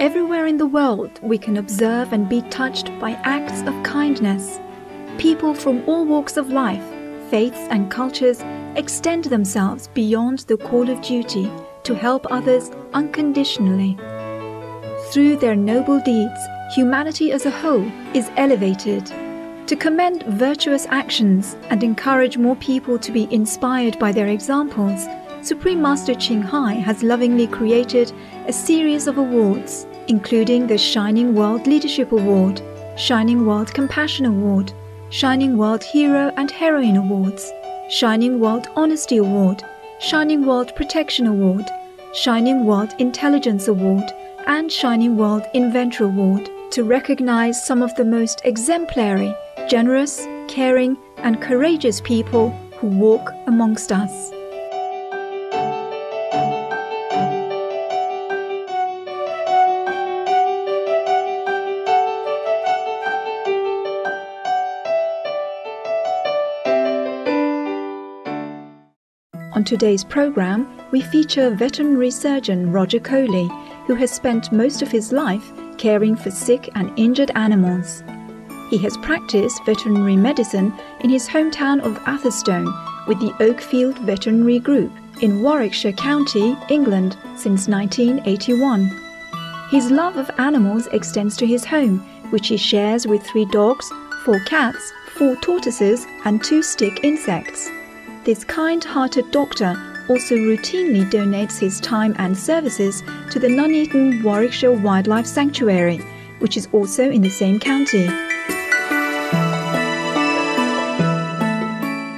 Everywhere in the world, we can observe and be touched by acts of kindness. People from all walks of life, faiths and cultures extend themselves beyond the call of duty to help others unconditionally. Through their noble deeds, humanity as a whole is elevated. To commend virtuous actions and encourage more people to be inspired by their examples, Supreme Master Ching Hai has lovingly created a series of awards, including the Shining World Leadership Award, Shining World Compassion Award, Shining World Hero and Heroine Awards, Shining World Honesty Award, Shining World Protection Award, Shining World Intelligence Award, and Shining World Inventor Award to recognize some of the most exemplary, generous, caring, and courageous people who walk amongst us. On today's program, we feature veterinary surgeon Roger Coley, who has spent most of his life caring for sick and injured animals. He has practiced veterinary medicine in his hometown of Atherstone with the Oakfield Veterinary Group in Warwickshire County, England, since 1981. His love of animals extends to his home, which he shares with 3 dogs, 4 cats, 4 tortoises, and 2 stick insects. This kind-hearted doctor also routinely donates his time and services to the Nuneaton Warwickshire Wildlife Sanctuary, which is also in the same county.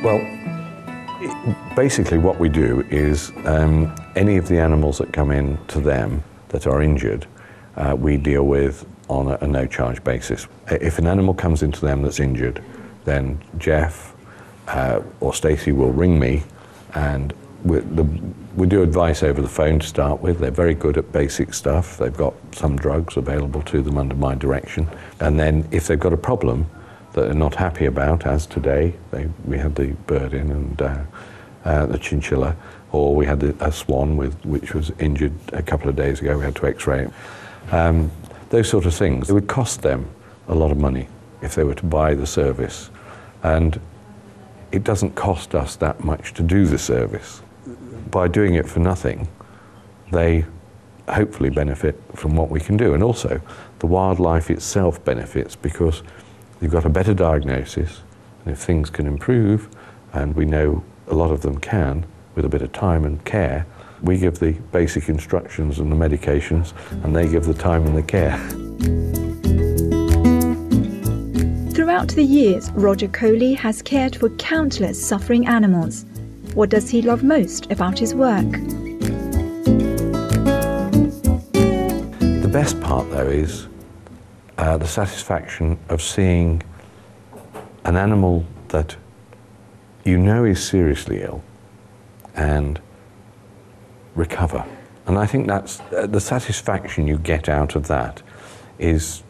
Well, basically what we do is any of the animals that come in to them that are injured, we deal with on a no-charge basis. If an animal comes into them that's injured, then Jeff or Stacey will ring me, and we do advice over the phone to start with. They're very good at basic stuff. They've got some drugs available to them under my direction. And then if they've got a problem that they're not happy about, as today, we had the bird in and the chinchilla, or we had a swan which was injured a couple of days ago. We had to x-ray it. Those sort of things. It would cost them a lot of money if they were to buy the service. And it doesn't cost us that much to do the service. By doing it for nothing, they hopefully benefit from what we can do. And also, the wildlife itself benefits because you've got a better diagnosis, and if things can improve, and we know a lot of them can, with a bit of time and care, we give the basic instructions and the medications, and they give the time and the care. Throughout the years, Roger Coley has cared for countless suffering animals. What does he love most about his work? The best part, though, is the satisfaction of seeing an animal that you know is seriously ill and recover. And I think that's the satisfaction you get out of that is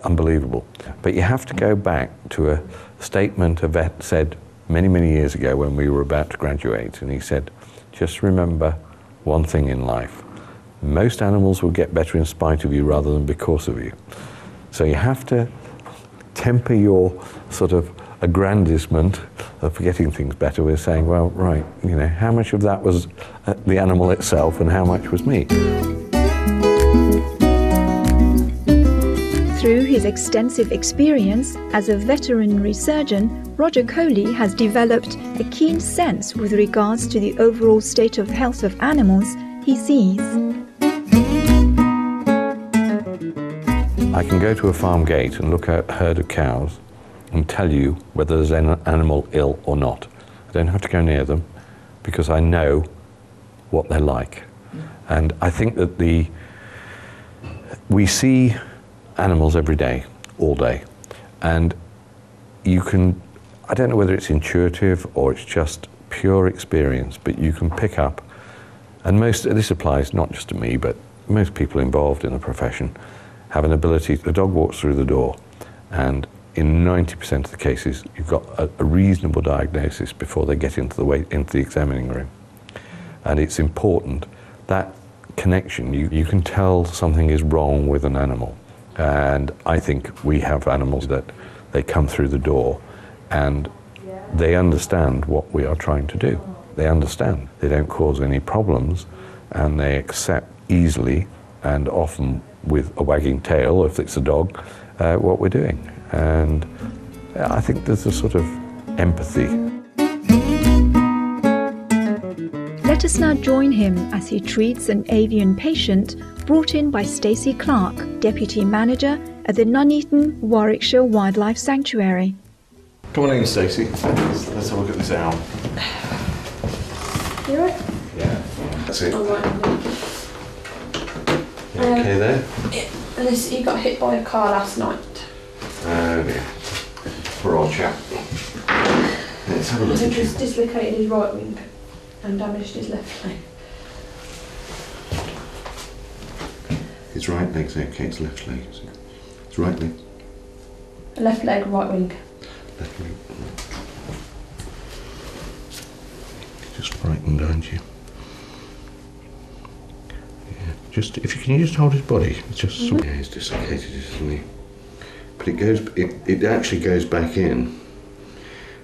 unbelievable. But you have to go back to a statement a vet said many, many years ago when we were about to graduate, and he said, just remember one thing in life. Most animals will get better in spite of you rather than because of you. So you have to temper your sort of aggrandizement of getting things better with saying, well, right, you know, how much of that was the animal itself and how much was me? Through his extensive experience as a veterinary surgeon, Roger Coley has developed a keen sense with regards to the overall state of health of animals he sees. I can go to a farm gate and look at a herd of cows and tell you whether there's an animal ill or not. I don't have to go near them because I know what they're like. And I think that we see animals every day, all day, and you can, I don't know whether it's intuitive or it's just pure experience, but you can pick up, and this applies not just to me, but most people involved in the profession have an ability. The dog walks through the door, and in 90% of the cases, you've got a reasonable diagnosis before they get into the examining room. And it's important that connection. You can tell something is wrong with an animal. And I think we have animals that they come through the door and they understand what we are trying to do. They understand. They don't cause any problems and they accept easily and often with a wagging tail, if it's a dog, what we're doing. And I think there's a sort of empathy. Let us now join him as he treats an avian patient brought in by Stacey Clark, Deputy Manager at the Nuneaton, Warwickshire Wildlife Sanctuary. Come on in, Stacey. Let's have a look at this owl. You alright? Yeah, that's it. Alright. You okay there? Yeah. And he got hit by a car last night. Oh dear. Poor old chap. Let's have a look I think at you. he's dislocated his right wing and damaged his left leg. His right leg's okay, his left leg, is it? His right leg. Left leg, right wing. Left leg. You're just frightened, aren't you? Yeah. Just if you can just hold his body. It's just yeah, he's dislocated, isn't he? But it actually goes back in,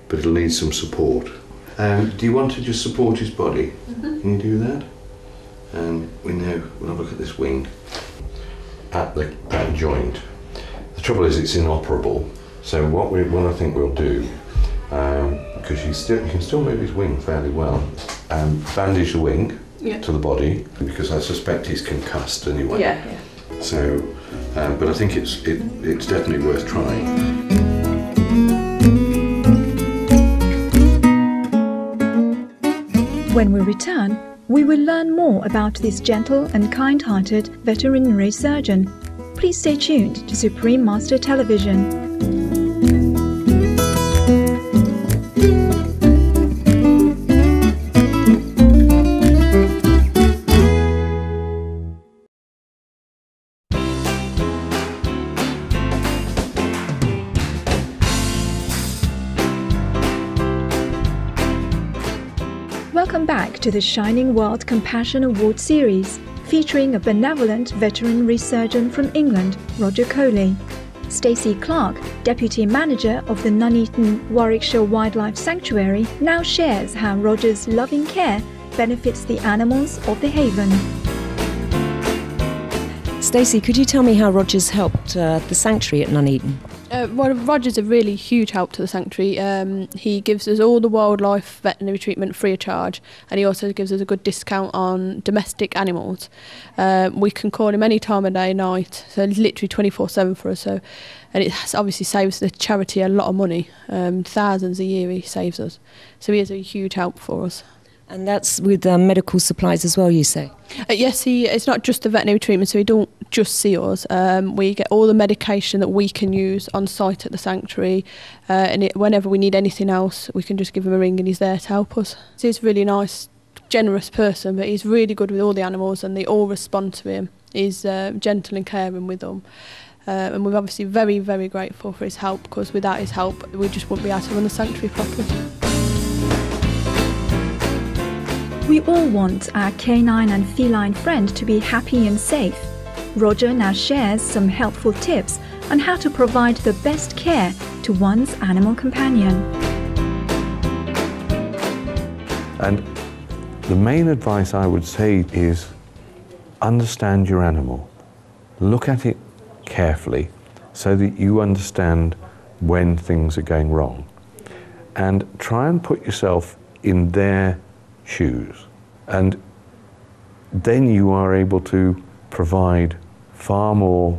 but it'll need some support. Do you want to just support his body? Can you do that? We know, we'll have a look at this wing, at that joint. The trouble is it's inoperable, so what I think we'll do, because you can still move his wing fairly well, bandage the wing to the body, because I suspect he's concussed anyway. Yeah. So, but I think it's definitely worth trying. When we return, we will learn more about this gentle and kind-hearted veterinary surgeon. Please stay tuned to Supreme Master Television. Welcome back to the Shining World Compassion Award series, featuring a benevolent veterinary surgeon from England, Roger Coley. Stacey Clark, Deputy Manager of the Nuneaton, Warwickshire Wildlife Sanctuary, now shares how Roger's loving care benefits the animals of the haven. Stacey, could you tell me how Roger's helped the sanctuary at Nuneaton? Well, Roger's a really huge help to the sanctuary. He gives us all the wildlife veterinary treatment free of charge, and he also gives us a good discount on domestic animals. We can call him any time of day, night, so it's literally 24/7 for us. So, and it obviously saves the charity a lot of money, thousands a year he saves us. So he is a huge help for us. And that's with medical supplies as well, you say? Yes, it's not just the veterinary treatment, so he don't just see us. We get all the medication that we can use on site at the sanctuary, and whenever we need anything else, we can just give him a ring and he's there to help us. So he's a really nice, generous person, but he's really good with all the animals and they all respond to him. He's gentle and caring with them. And we're obviously very, very grateful for his help, because without his help, we just wouldn't be able to run the sanctuary properly. We all want our canine and feline friend to be happy and safe. Roger now shares some helpful tips on how to provide the best care to one's animal companion. And the main advice I would say is understand your animal. Look at it carefully so that you understand when things are going wrong. And try and put yourself in their shoes. And then you are able to provide far more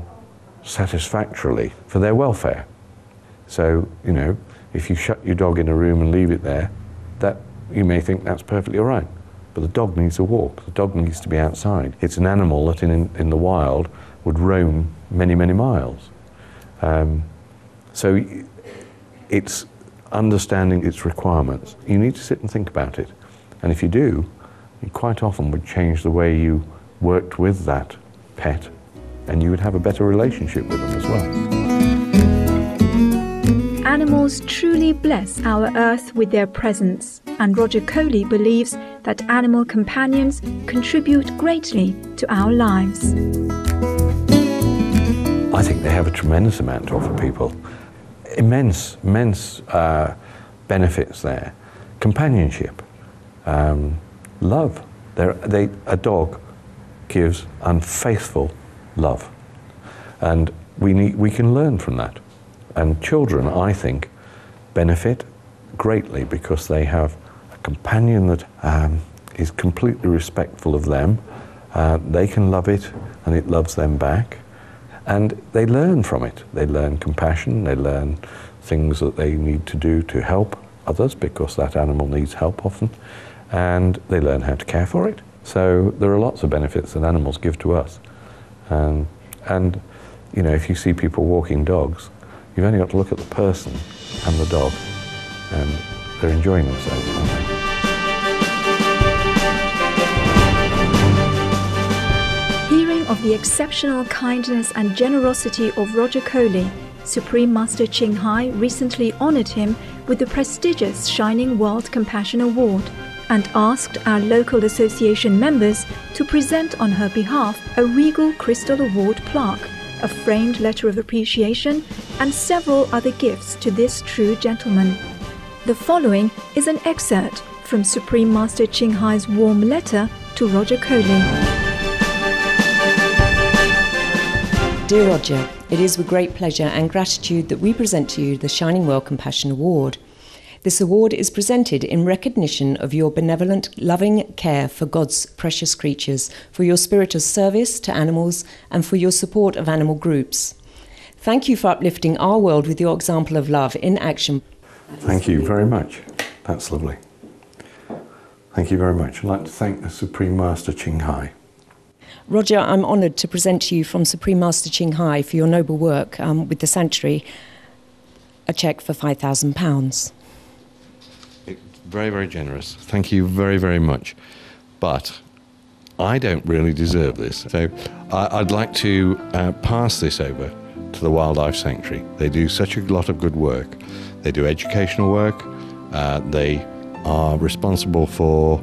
satisfactorily for their welfare. So, you know, if you shut your dog in a room and leave it there, that you may think that's perfectly all right. But the dog needs to walk, the dog needs to be outside. It's an animal that in the wild would roam many, many miles. So it's understanding its requirements. You need to sit and think about it. And if you do, you quite often would change the way you worked with that pet, and you would have a better relationship with them as well. Animals truly bless our earth with their presence, and Roger Coley believes that animal companions contribute greatly to our lives. I think they have a tremendous amount to offer people. Immense benefits there. Companionship, love. A dog gives unfaithful love, and we can learn from that. And children, I think, benefit greatly because they have a companion that is completely respectful of them. They can love it, and it loves them back. And they learn from it. They learn compassion, they learn things that they need to do to help others, because that animal needs help often, and they learn how to care for it. So there are lots of benefits that animals give to us. And you know, if you see people walking dogs, you've only got to look at the person and the dog, and they're enjoying themselves, aren't they? Of the exceptional kindness and generosity of Roger Coley, Supreme Master Ching Hai recently honoured him with the prestigious Shining World Compassion Award and asked our local association members to present on her behalf a Regal Crystal Award plaque, a framed letter of appreciation, and several other gifts to this true gentleman. The following is an excerpt from Supreme Master Ching Hai's warm letter to Roger Coley. Dear Roger, it is with great pleasure and gratitude that we present to you the Shining World Compassion Award. This award is presented in recognition of your benevolent, loving care for God's precious creatures, for your spirit of service to animals, and for your support of animal groups. Thank you for uplifting our world with your example of love in action. Thank you very much. That's lovely. Thank you very much. I'd like to thank the Supreme Master Ching Hai. Roger, I'm honoured to present to you from Supreme Master Ching Hai for your noble work with the Sanctuary a cheque for £5,000. It's very, very generous. Thank you very, very much. But I don't really deserve this. So I'd like to pass this over to the Wildlife Sanctuary. They do such a lot of good work. They do educational work. They are responsible for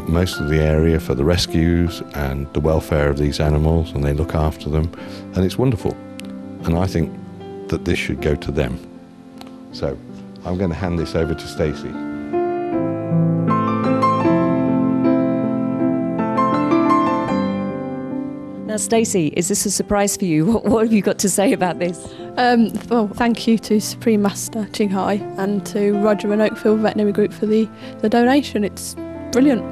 most of the area for the rescues and the welfare of these animals, and they look after them, and it's wonderful. And I think that this should go to them. So I'm going to hand this over to Stacey. Now, Stacey, is this a surprise for you? What have you got to say about this? Well, thank you to Supreme Master Ching Hai and to Roger and Oakfield Veterinary Group for the donation. It's brilliant.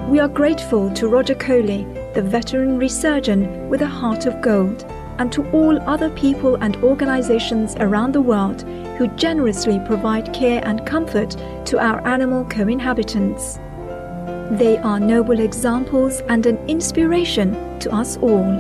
We are grateful to Roger Coley, the veterinary surgeon with a heart of gold, and to all other people and organizations around the world who generously provide care and comfort to our animal co-inhabitants. They are noble examples and an inspiration to us all.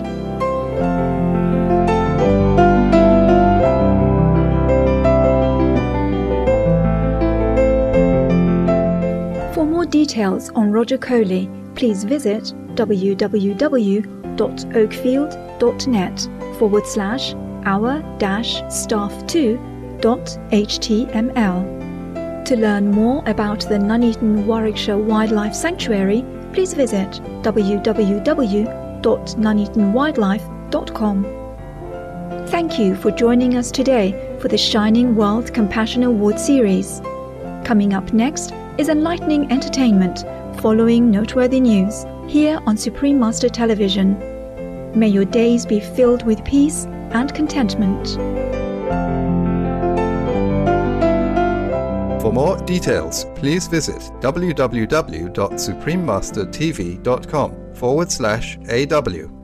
For more details on Roger Coley, please visit www.oakfield.net/our-staff2.html. To learn more about the Nuneaton Warwickshire Wildlife Sanctuary, please visit www.nuneatonwildlife.com. Thank you for joining us today for the Shining World Compassion Award series. Coming up next is enlightening entertainment, following noteworthy news, here on Supreme Master Television. May your days be filled with peace and contentment. For more details, please visit www.suprememastertv.com/AW.